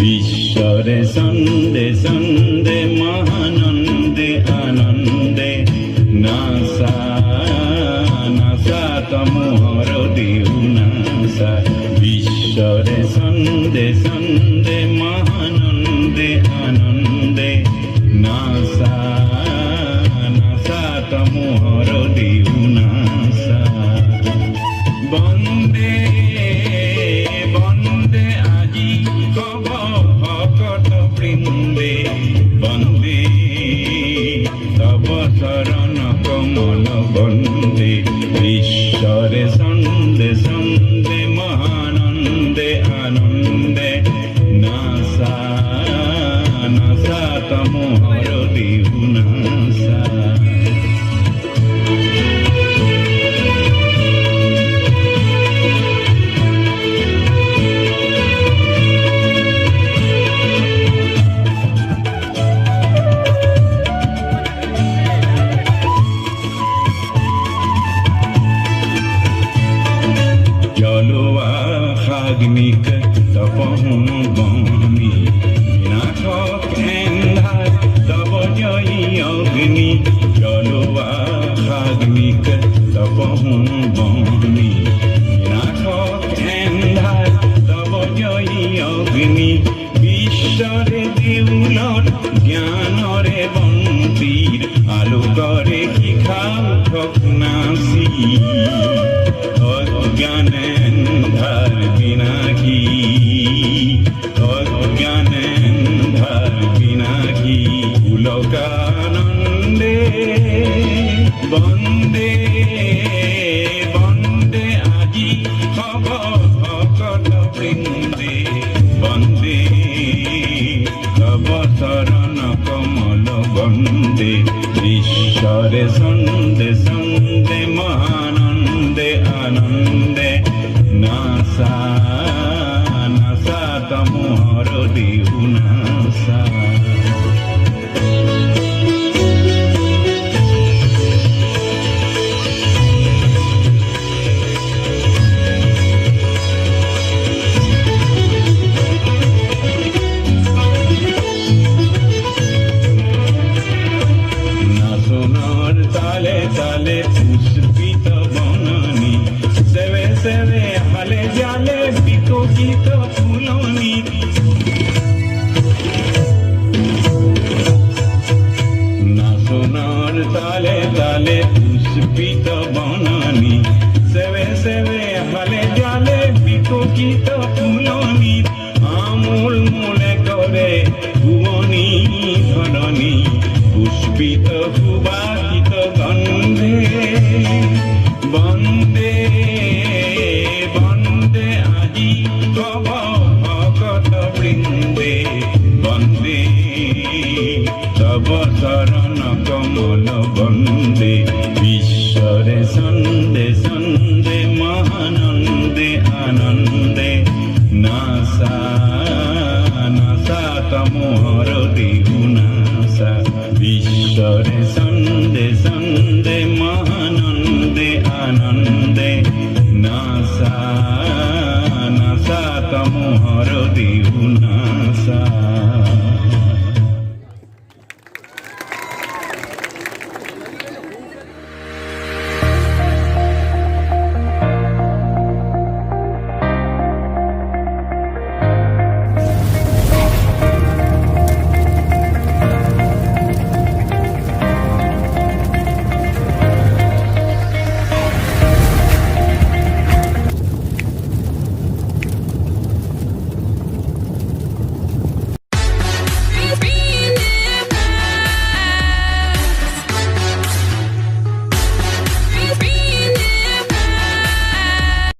বিশ্বরে সন্দে সন্দে মহানন্দে আনন্দে NASA NASA তমোহর দেউ NASA বিশ্বরে সন্দে সন্দে মহানন্দে আনন্দে নাসা নাসা তমোহর দেউ নাসা বন্দে বন্দে আজি কব ভকত বৃন্দে বন্দে তব শরণ কমল বন্দে ঈশ্বরে সন্দে সন্দে মহানন্দে আনন্দে নাসা নাসা তমোহর দেউ NASA Agnik tapahum bami nakhok endhar tabajai agni jalowa agnik tapahum bami nakhok endhar tabajai agni bishore deulor gyanore bantir alokare ki khau thoknasi অজ্ঞানেন্ধার বিনাকি অজ্ঞানেন্ধার বিনাকি পুলকানন্দে বন্দে বন্দে আজি হব ভকত বৃন্দে বন্দে তব শরণ কমল বন্দে ঈশ্বরে সন্দে সন্দে মহানন্দে আনন্দে নাসা নাসা তমোহর দেউ নাসা নাচনার তালে তালে পুষ্পিত বননি সেবে সেবে হালে জালে বিকশিত ফুলনি নাচনার তালে তালে পুষ্পিত বননি সেবে সেবে হালে জালে বিকশিত ফুলনি আমূল মূলে করে ভুবনি ধরণী পুষ্পিত সুবাসিত গন্ধে বন্দে বন্দে আজি কব ভকত বৃন্দে বন্দে তব শরণ কমল বন্দে ঈশ্বরে সন্দে সন্দে মহানন্দে আনন্দে নাসা নাসা তমোহর দেউ নাসা ঈশ্বরে